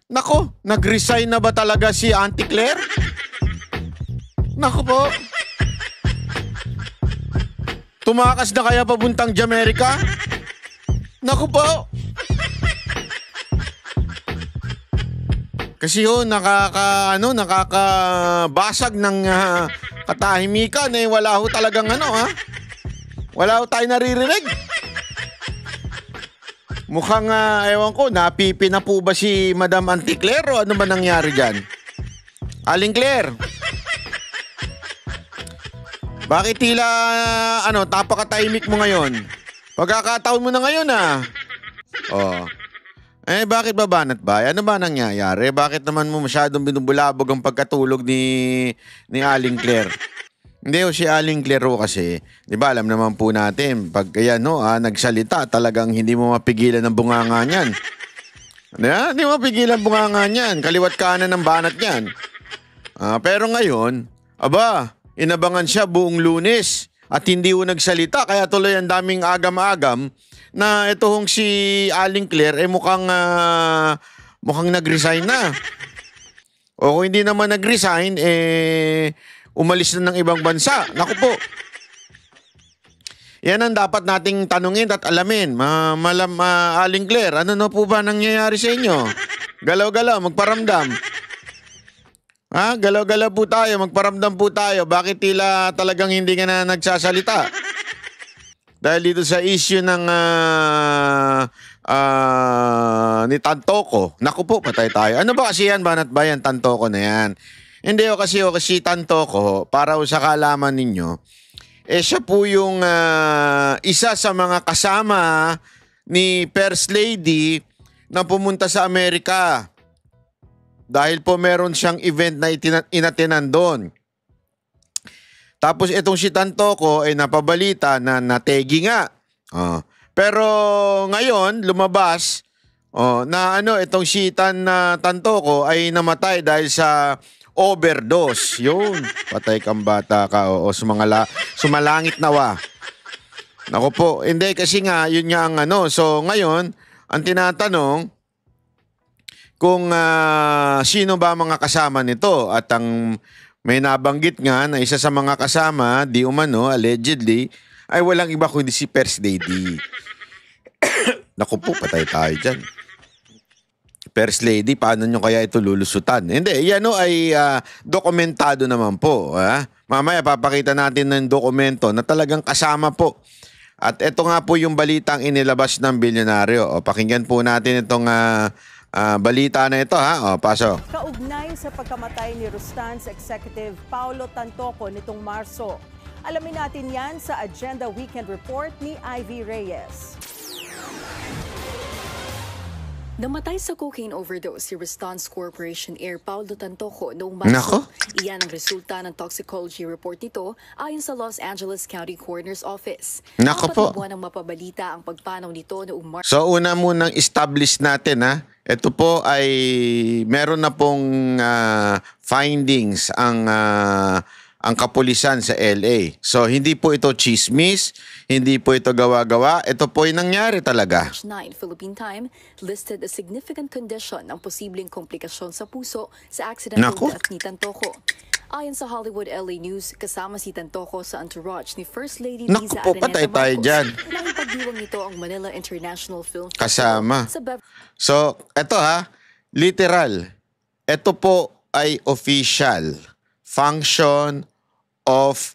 Nako, nag-resign na ba talaga si Auntie Claire? Nako po. Tumakas na kaya papuntang Jamaica? Nako po. Kasi nakakabasag ng katahimikan wala ho talagang Wala ho tayo naririnig. Mukhang, ewan ko, napipi na po ba si Madam Auntie Claire o ano ba nangyari dyan? Aling Claire, bakit tila, napakatahimik mo ngayon? Pagkakataon mo na ngayon, Oh. Bakit ba banat ba? Ano ba nangyayari? Bakit naman mo masyadong binubulabog ang pagkatulog ni Aling Claire? Hindi si Aling Claire kasi, di ba alam naman po natin, pag nagsalita, talagang hindi mo mapigilan ng bunganga niyan. Hindi mo mapigilan bunganga niyan, kaliwat kanan ng banat niyan. Pero ngayon, inabangan siya buong Lunes at hindi ho nagsalita, kaya tuloy ang daming agam-agam na ito hong si Aling Claire mukhang nag-resign na. O kung hindi naman nag-resign, umalis na ng ibang bansa. Naku po. Yan ang dapat nating tanungin at alamin. Aling Claire, ano na po ba nangyayari sa inyo? Galaw-galaw, magparamdam. Galaw-galaw po tayo, magparamdam po tayo. Bakit tila talagang hindi ka na nagsasalita? Dahil dito sa issue ng ni Tantoko. Naku po, patay tayo. Ano ba kasi yan, banat ba yan, Tantoko na yan? Hindi kasi Tantoko, para sa kaalaman ninyo, siya po yung isa sa mga kasama ni First Lady na pumunta sa Amerika. Dahil po meron siyang event na inatenan doon. Tapos itong si Tantoko napabalita na nategi nga. Pero ngayon lumabas na itong si Tantoko ay namatay dahil sa overdose. Yun, patay kang bata ka. Sumalangit nawa. Naku po, hindi kasi nga yun nga ang So ngayon, ang tinatanong kung sino ba mga kasama nito, at ang may nabanggit nga na isa sa mga kasama, di umano, allegedly, ay walang iba kundi si First Lady. Naku po, patay tayo dyan. First Lady, paano nyo kaya ito lulusutan? Hindi, yan ay dokumentado naman po. Mamaya papakita natin ng dokumento na talagang kasama po. At ito nga po yung balitang inilabas ng bilyonaryo. Pakinggan po natin itong balita na ito, paso. Kaugnay sa pagkamatay ni Rustan's Executive Paulo Tantoko nitong Marso. Alamin natin yan sa Agenda Weekend Report ni Ivy Reyes. Namatay sa cocaine overdose si Rustan's Corporation Heir Paulo Tantoko noong Marso. Nako. Iyan ang resulta ng toxicology report nito ayon sa Los Angeles County Coroner's Office. Nako po. 4 na buwan ang mapabalita ang pagpanaw nito noong Marso. So una munang establish natin ito po ay meron na pong findings ang kapulisan sa LA. So hindi po ito chismis, hindi po ito gawa-gawa, ito po ay nangyari talaga. March 9 Philippine Time listed a significant condition ng posibleng komplikasyon sa puso sa accidental death ni Tantoko. Ayon sa Hollywood LA News, kasama si Tantoko sa entourage ni First Lady Liza po, patay tayo dyan. Nakipagdiwang nito ang Manila International Film Festival. Kasama. So, eto literal. Ito po ay official function of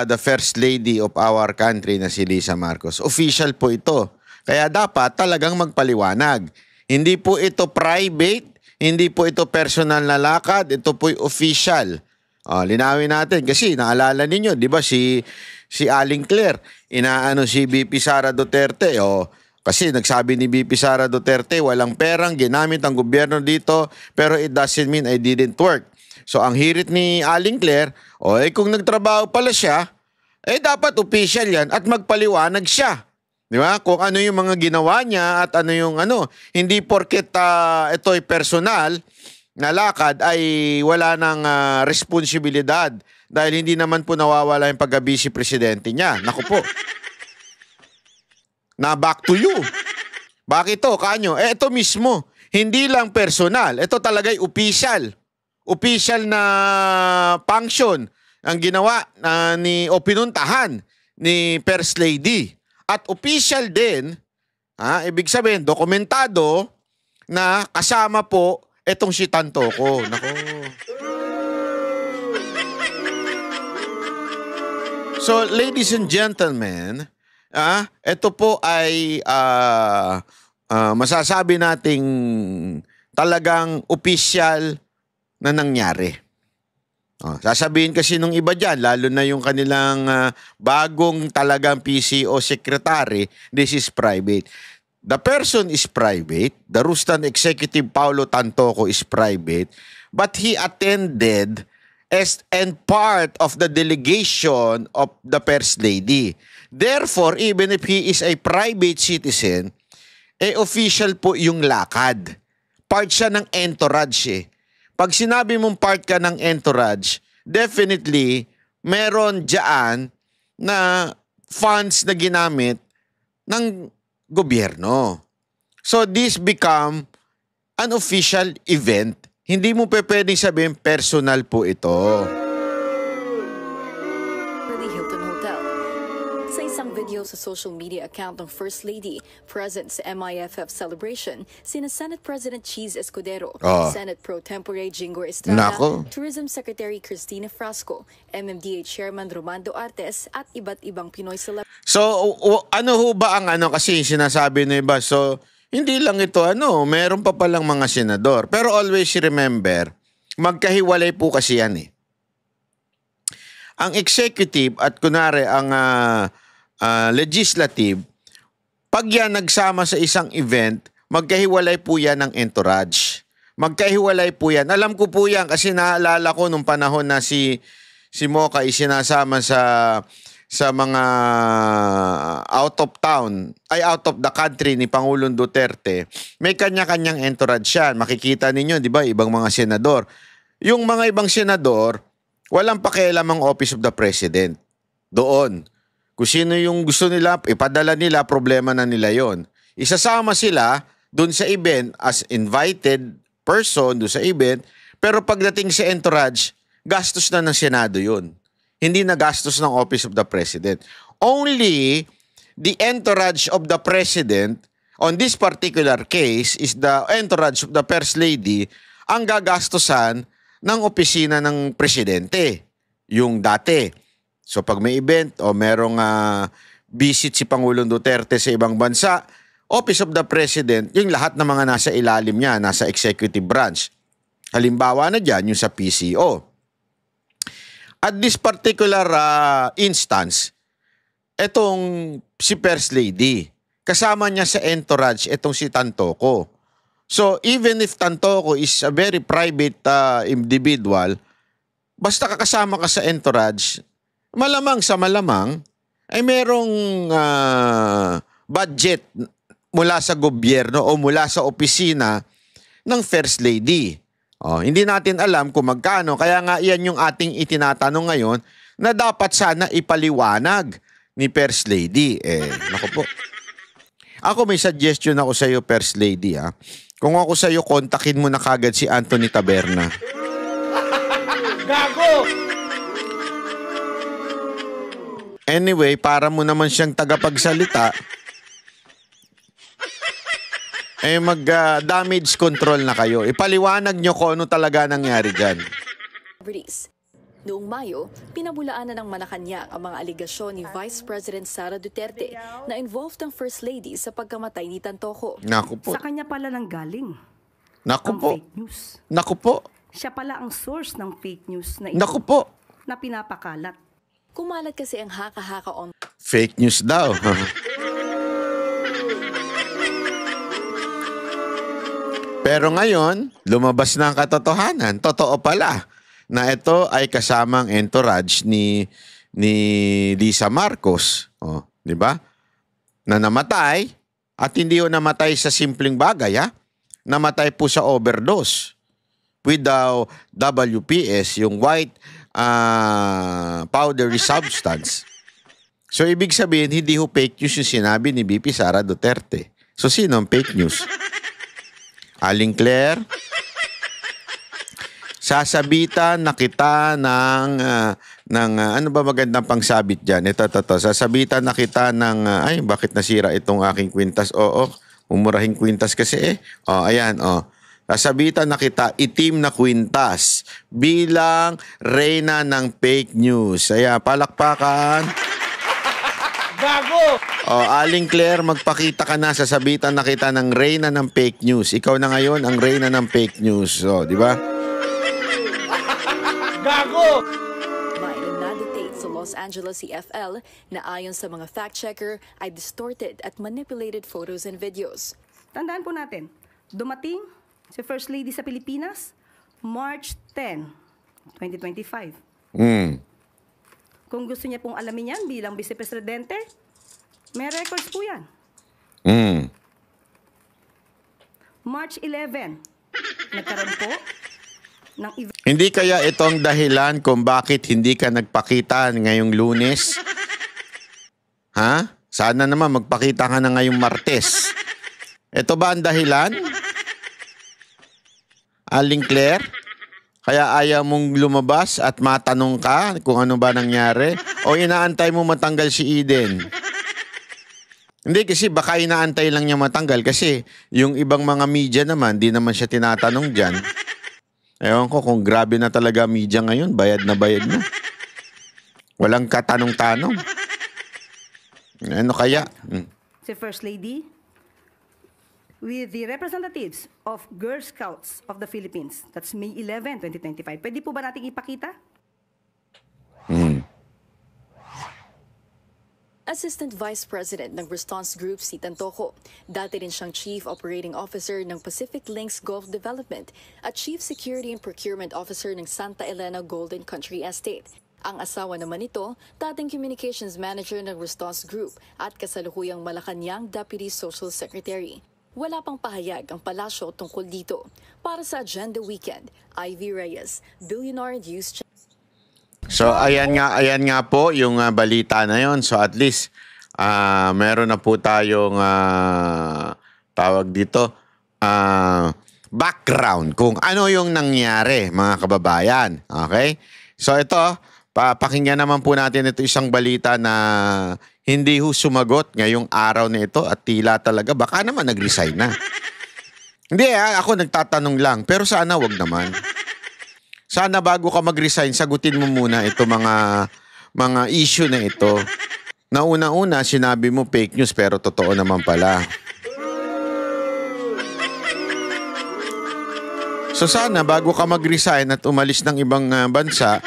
the First Lady of our country na si Liza Marcos. Official po ito. Kaya dapat talagang magpaliwanag. Hindi po ito private, hindi po ito personal na lakad, ito po'y official. Linawin natin kasi naalala ninyo, di ba si Aling Claire, inaano si BP Sara Duterte, kasi nagsabi ni BP Sara Duterte, walang perang ginamit ang gobyerno dito, pero it doesn't mean I didn't work. So ang hirit ni Aling Claire, kung nagtrabaho pala siya, dapat official yan at magpaliwanag siya. Di ba? Kung ano yung mga ginawa niya at ano yung hindi porket ito'y personal na lakad ay wala ng responsibilidad dahil hindi naman po nawawala yung pagka-vice presidente niya. Naku po. Na back to you. Bakit to, kanyo? Ito mismo. Hindi lang personal. Ito talaga'y official. Official na function ang ginawa o pinuntahan ni First Lady. At official din, ibig sabihin, dokumentado na kasama po itong si Tantoco. Nako. So, ladies and gentlemen, ito po ay masasabi nating talagang official na nangyari. Sasabihin kasi nung iba dyan, lalo na yung kanilang bagong talagang PCO secretary, this is private. The person is private. The Rustan Executive Paulo Tantoco is private. But he attended and part of the delegation of the First Lady. Therefore, even if he is a private citizen, official po yung lakad. Part siya ng entourage eh. Pag sinabi mong part ka ng entourage, definitely, meron dyan na funds na ginamit ng gobyerno. So this become an official event. Hindi mo pwedeng sabihin personal po ito. Hilton Hotel. Sa isang video sa social media account ng First Lady, present sa MIFF celebration, sina Senate President Cheese Escudero, Senate Pro Tempore Jinggoy Estrada, Tourism Secretary Cristina Frasco, MMDA Chairman Romando Artes, at iba't ibang Pinoy celebrities. So, ano ho ba ang kasi sinasabi na iba? So, hindi lang ito meron pa palang mga senador. Pero always remember, magkahiwalay po kasi yan eh. Ang executive at kunwari ang legislative, pag yan nagsama sa isang event, magkahiwalay po yan ng entourage. Magkahiwalay po yan. Alam ko po yan kasi naalala ko nung panahon na si Mocha ay sinasama sa mga out of the country ni Pangulong Duterte, may kanya-kanyang entourage yan. Makikita ninyo, di ba, ibang mga senador. Yung mga ibang senador, walang pakialam ang Office of the President. Doon. Kung sino yung gusto nila, ipadala nila, problema na nila yon. Isasama sila doon sa event as invited person doon sa event, pero pagdating sa entourage, gastos na ng Senado yun. Hindi na gastos ng Office of the President. Only the entourage of the President, on this particular case, is the entourage of the First Lady, ang gagastosan ng opisina ng Presidente. Yung dati. So pag may event o merong visit si Pangulong Duterte sa ibang bansa, Office of the President, yung lahat ng mga nasa ilalim niya, nasa executive branch. Halimbawa na dyan, yung sa PCO. At this particular instance, etong si First Lady, kasama niya sa entourage etong si Tantoco. So even if Tantoco is a very private individual, basta kakasama ka sa entourage, malamang sa malamang, ay merong budget mula sa gobyerno o mula sa opisina ng First Lady. Hindi natin alam kung magkano. Kaya nga yan yung ating itinatanong ngayon na dapat sana ipaliwanag ni First Lady. Naku po. Ako may suggestion ako sa iyo, First Lady. Kung ako sa iyo, kontakin mo na kagad si Anthony Taberna. Gago! Anyway, para mo naman siyang tagapagsalita, mag-damage control na kayo. Ipaliwanag nyo kung ano talaga nangyari dyan. Noong Mayo, pinabulaanan ng Malacanang ang mga aligasyon ni Vice President Sara Duterte na involved ang First Lady sa pagkamatay ni Tantoco. Naku po. Sa kanya pala nang galing Naku ang po. fake news. Naku po. Siya pala ang source ng fake news na ito Naku po. na pinapakalat. Kumalat kasi ang haka-haka on Fake news daw. Pero ngayon, lumabas na ang katotohanan. Totoo pala na ito ay kasamang entourage ni Lisa Marcos. Di ba? Na namatay at hindi yung namatay sa simpleng bagay, namatay po sa overdose with the WPS, yung white powdery substance. So, ibig sabihin, hindi ho fake news yung sinabi ni BP Sara Duterte. So, sino ang fake news? Aling Claire, sasabitan na kita ng ano ba magandang pangsabit dyan? Ito. Sasabitan na kita ng, ay, bakit nasira itong aking kwintas? Oo, umurahing kwintas kasi eh. Ayan. Sasabitan na kita itim na kwintas bilang reyna ng fake news. Ayan, palakpakan. Gago! Aling Claire, magpakita ka na. Sasabitan na kita ng reyna ng fake news. Ikaw na ngayon ang reyna ng fake news. Di ba? Gago! May na-dictate sa Los Angeles CFL na ayon sa mga fact-checker ay distorted at manipulated photos and videos. Tandaan po natin, dumating si First Lady sa Pilipinas, March 10, 2025. Kung gusto niya pong alamin yan bilang Vice Presidente, may records po yan. March 11, nagkaroon po ng event. Hindi kaya itong dahilan kung bakit hindi ka nagpakita ngayong Lunes? Ha? Sana naman magpakita ka na ngayong Martes. Ito ba ang dahilan? Aling Claire? Kaya ayaw mong lumabas at matanong ka kung ano ba nangyari? O inaantay mo matanggal si Eden? Hindi kasi baka inaantay lang niya matanggal kasi yung ibang mga media naman, di naman siya tinatanong dyan. Ewan ko kung grabe na talaga media ngayon, bayad na. Walang katanong-tanong. Ano kaya? Si First Lady with the representatives of Girl Scouts of the Philippines. That's May 11, 2025. Pwede po ba nating ipakita? Assistant Vice President ng Response Group si Tantoco. Dati rin siyang Chief Operating Officer ng Pacific Links Gulf Development at Chief Security and Procurement Officer ng Santa Elena Golden Country Estate. Ang asawa naman nito, dating Communications Manager ng Response Group at kasalukuyang Malacanang Deputy Social Secretary. Wala pang pahayag ang palasyo tungkol dito. Para sa Agenda Weekend, Ivy Reyes, Billionaire News Channel. So ayan nga po yung balita na yon. So at least meron na po tayong tawag dito background kung ano yung nangyari mga kababayan. Okay? So ito, pakinggan naman po natin ito isang balita na hindi ho sumagot ngayong araw na ito at tila talaga baka naman nag-resign na. Hindi ako nagtatanong lang pero sana wag naman. Sana bago ka mag-resign, sagutin mo muna ito mga issue na ito. Na una-una, sinabi mo fake news pero totoo naman pala. So sana bago ka mag-resign at umalis ng ibang bansa,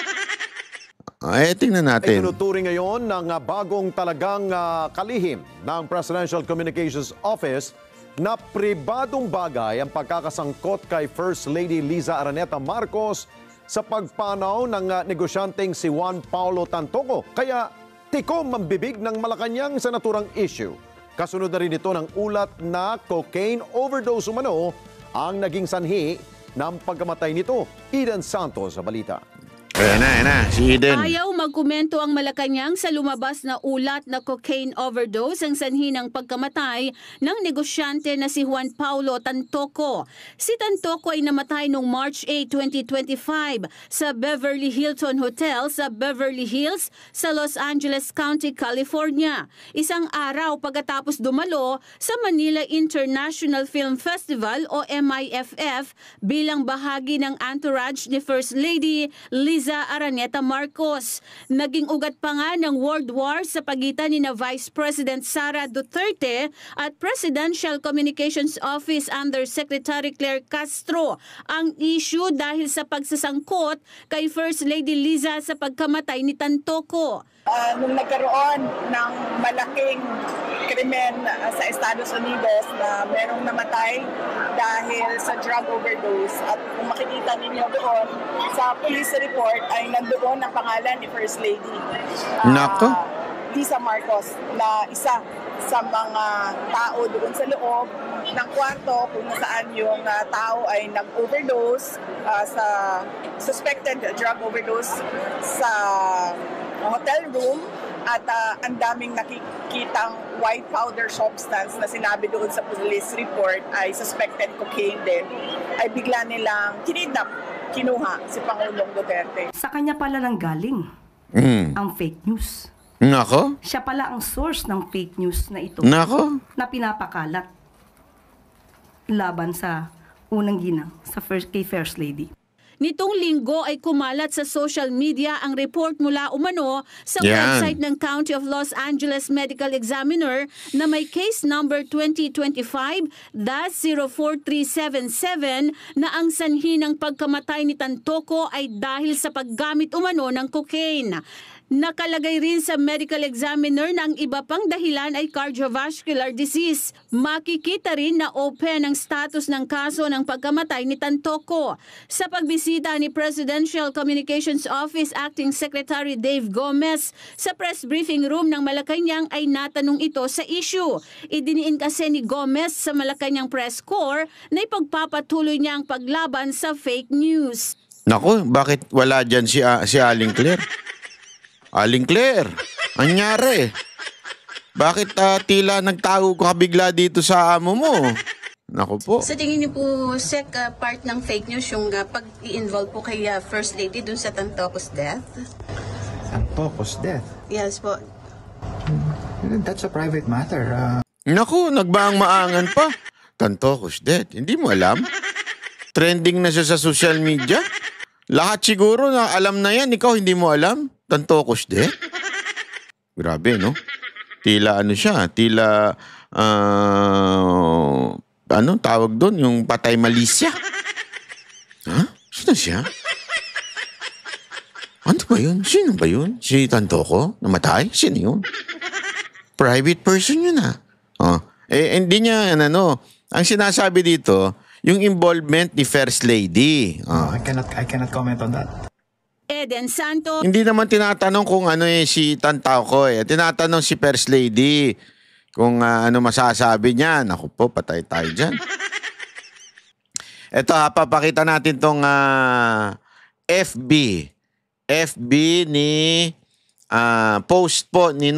tingnan natin. Tinuturing ngayon ng bagong talagang kalihim ng Presidential Communications Office na pribadong bagay ang pagkakasangkot kay First Lady Liza Araneta Marcos sa pagpanaw ng negosyanteng si Juan Paulo Tantoco. Kaya tikom ang bibig ng Malacanang sa naturang issue. Kasunod na rin ito ng ulat na cocaine overdose umano ang naging sanhi ng pagkamatay nito. Eden Santos sa balita. Ayan na, si Eden. Ayaw magkomento ang Malacanang sa lumabas na ulat na cocaine overdose ang sanhi ng pagkamatay ng negosyante na si Juan Paulo Tantoco. Si Tantoco ay namatay noong March 8, 2025 sa Beverly Hilton Hotel sa Beverly Hills sa Los Angeles County, California. Isang araw pagkatapos dumalo sa Manila International Film Festival o MIFF bilang bahagi ng entourage ni First Lady Liza Araneta Marcos. Naging ugat pa nga ng World War sa pagitan ni na Vice President Sara Duterte at Presidential Communications Office Undersecretary Claire Castro. Ang issue dahil sa pagsasangkot kay First Lady Liza sa pagkamatay ni Tantoco. Nung nagkaroon ng malaking krimen sa Estados Unidos na merong namatay dahil sa drug overdose at kung makikita ninyo doon sa police report ay nandoon ang pangalan ni First Lady Liza Marcos na isa sa mga tao doon sa loob ng kwarto kung saan yung tao ay nag-overdose sa suspected drug overdose sa hotel room at ang daming nakikitang white powder substance na sinabi doon sa police report ay suspected cocaine din, ay bigla nilang kinidnap, kinuha si Pangulong Duterte. Sa kanya pala nang galing ang fake news. Nako. Siya pala ang source ng fake news na ito Nako. na pinapakalat laban sa unang ginang kay First Lady. Nitong linggo ay kumalat sa social media ang report mula umano sa Yan. website ng County of Los Angeles Medical Examiner na may case number 2025-04377 na ang sanhi ng pagkamatay ni Tantoko ay dahil sa paggamit umano ng cocaine. Nakalagay rin sa medical examiner na ang iba pang dahilan ay cardiovascular disease. Makikita rin na open ang status ng kaso ng pagkamatay ni Tantoko. Sa pagbisita ni Presidential Communications Office Acting Secretary Dave Gomez sa press briefing room ng Malacanang ay natanong ito sa issue. Idiniin kasi ni Gomez sa Malacanang Press Corps na ipagpapatuloy niya ang paglaban sa fake news. Nako, bakit wala dyan si Aling Claire? Aling Claire, anyari? Bakit tila nagtago ka bigla dito sa amo mo? Naku po. Sa tingin niyo po, Sec, part ng fake news yung pag-i-involve po kay First Lady dun sa Tantoco's death? Tantoco's death? Yes po. That's a private matter. Naku, nagbaang-maangan pa. Tantoco's death. Hindi mo alam? Trending na siya sa social media? Lahat siguro na alam na yan. Ikaw hindi mo alam? Tantokos de? Grabe, no? Tila ano siya? Tila, ano tawag doon? Yung patay malisya? Ha? Sino siya? Ano ba yun? Sino ba yun? Si Tantoko? Namatay? Sino yun? Private person yun, ha? Oh. Hindi niya, ano, ang sinasabi dito, yung involvement ni First Lady. Oh. I cannot comment on that. Eden Santos. Hindi naman tinatanong kung ano si Tantoko eh. Tinatanong si First Lady kung ano masasabi niya. Naku po, patay tayo dyan. Ito papakita natin tong FB. FB ni post po ni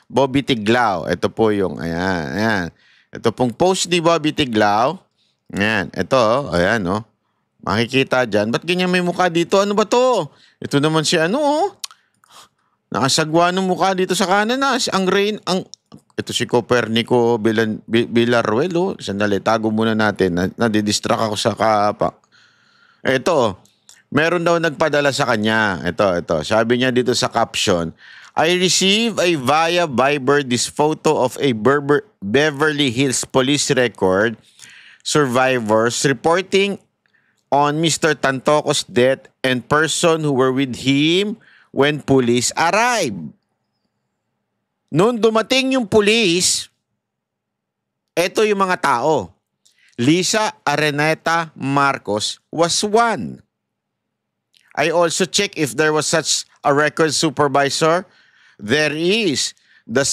Bobby Tiglao. Ito po yung, ayan. Ito pong post ni Bobby Tiglao. Ayan, ito, ayan, no. Makikita dyan. Ba't ganyan may mukha dito? Ano ba to? Ito naman si nakasagwa ng mukha dito sa kanan na. Ito si Copernico Villaruel. Oh. Sandali, tago muna natin. Nadidistract ako sa kapa. Ito, meron daw nagpadala sa kanya. Ito. Sabi niya dito sa caption, I received via Viber this photo of a Beverly Hills police record survivors reporting on Mr. Tantoco's death and person who were with him when police arrived. Noon dumating yung police, eto yung mga tao. Liza Araneta Marcos was one. I also checked if there was such a record supervisor. There is. The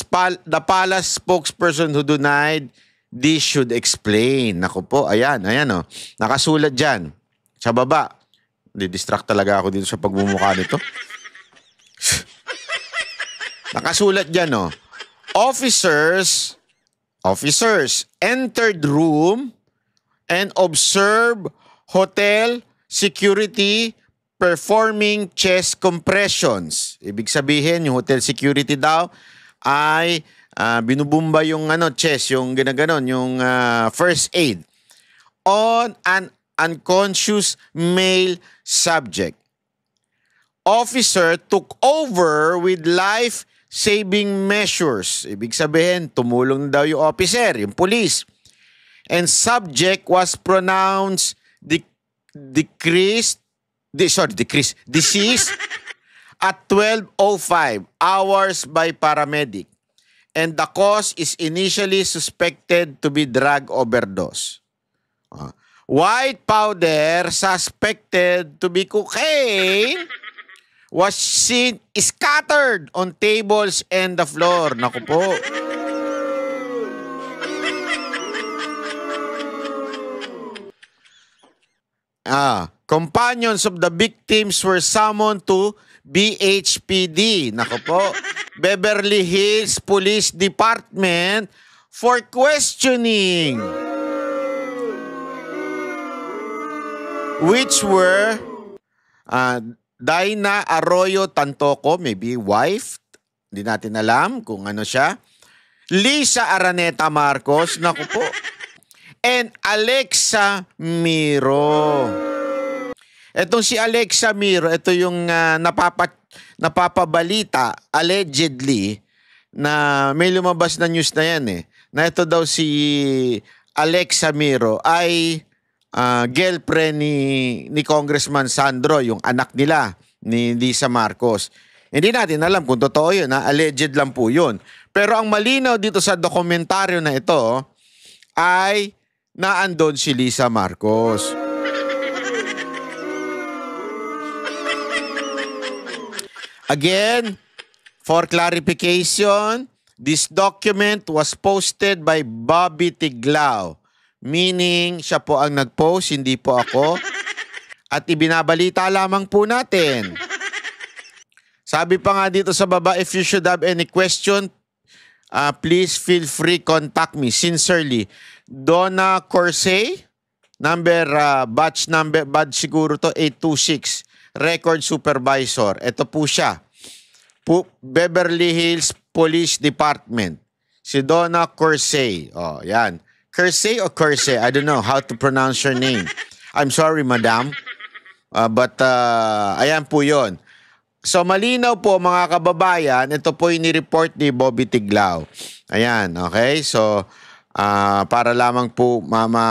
palace spokesperson who denied this should explain. Naku po, ayan oh. Nakasulat dyan. Sa baba. Didistract talaga ako dito sa pagmumukha nito. Nakasulat dyan, no? Officers entered room and observed hotel security performing chest compressions. Ibig sabihin, yung hotel security daw ay binubumba yung chest, yung ginaganon, yung first aid on an unconscious male subject. Officer took over with life-saving measures. Ibig sabihin, tumulong daw yung officer, yung police. And subject was pronounced deceased at 12:05 hours by paramedic. And the cause is initially suspected to be drug overdose. White powder suspected to be cocaine was seen scattered on tables and the floor. Naku po. Companions of the victims were summoned to BHPD, nako po, Beverly Hills Police Department for questioning, which were Daina Arroyo Tantoco, maybe wife, hindi natin alam kung ano siya, Liza Araneta Marcos, naku po, and Alexa Miro. Etong si Alexa Miro, ito yung napapabalita, allegedly, na may lumabas na news na yan na ito daw si Alexa Miro ay girlfriend ni Congressman Sandro, yung anak nila ni Liza Marcos. Hindi natin alam kung totoo yun, alleged lang po yun. Pero ang malinaw dito sa dokumentaryo na ito ay naandun si Liza Marcos. Again, for clarification, this document was posted by Bobby Tiglao. Meaning, siya po ang nag-post, hindi po ako. At ibinabalita lamang po natin. Sabi pa nga dito sa baba, if you should have any question, please feel free contact me. Sincerely, Donna Corsey, batch siguro to 826, record supervisor. Ito po siya. Beverly Hills Police Department. Si Donna Corsey. Oh, yan. Corsey o Corsey? I don't know how to pronounce your name. I'm sorry, madam. But ayan po yon. So malinaw po mga kababayan, ito po yung ni-report ni Bobby Tiglao. Ayan, okay? So para lamang po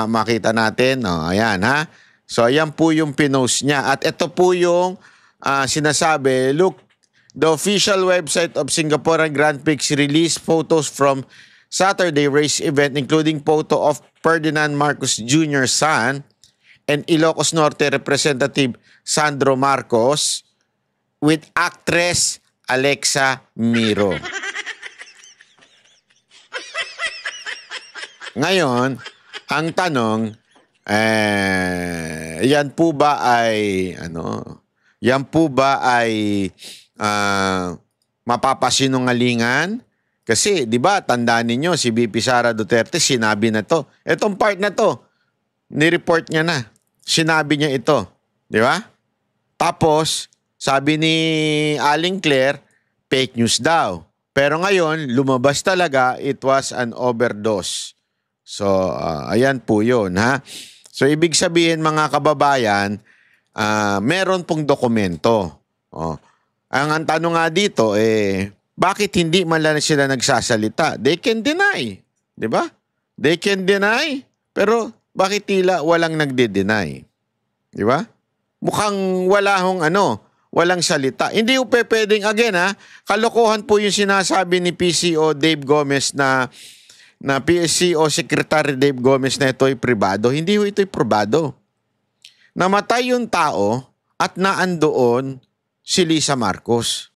makita natin. Ayan, ha? So ayan po yung pinost niya. At ito po yung sinasabi, look, the official website of Singaporean Grand Prix released photos from Saturday race event including photo of Ferdinand Marcos Jr.'s son and Ilocos Norte Representative Sandro Marcos with actress Alexa Miro. Ngayon, ang tanong, yan po ba ay mapapasinungalingan? Kasi, di ba, tandaan ninyo, si VP Sara Duterte, sinabi na to. Etong part na to, ni-report niya na. Sinabi niya ito. Di ba? Tapos, sabi ni Aling Claire, fake news daw. Pero ngayon, lumabas talaga, it was an overdose. So, ayan po yun, ha? So, ibig sabihin, mga kababayan, meron pong dokumento. Ang tanong nga dito, bakit hindi man lang sila nagsasalita? They can deny. Di ba? They can deny. Pero bakit tila walang nagde-deny? Di ba? Mukhang walang salita. Hindi po pwedeng, again kalokohan po yung sinasabi ni PCO Dave Gomez na PCO Secretary Dave Gomez na ito'y pribado. Hindi po ito'y pribado. Namatay yung tao at naandoon si Liza Marcos.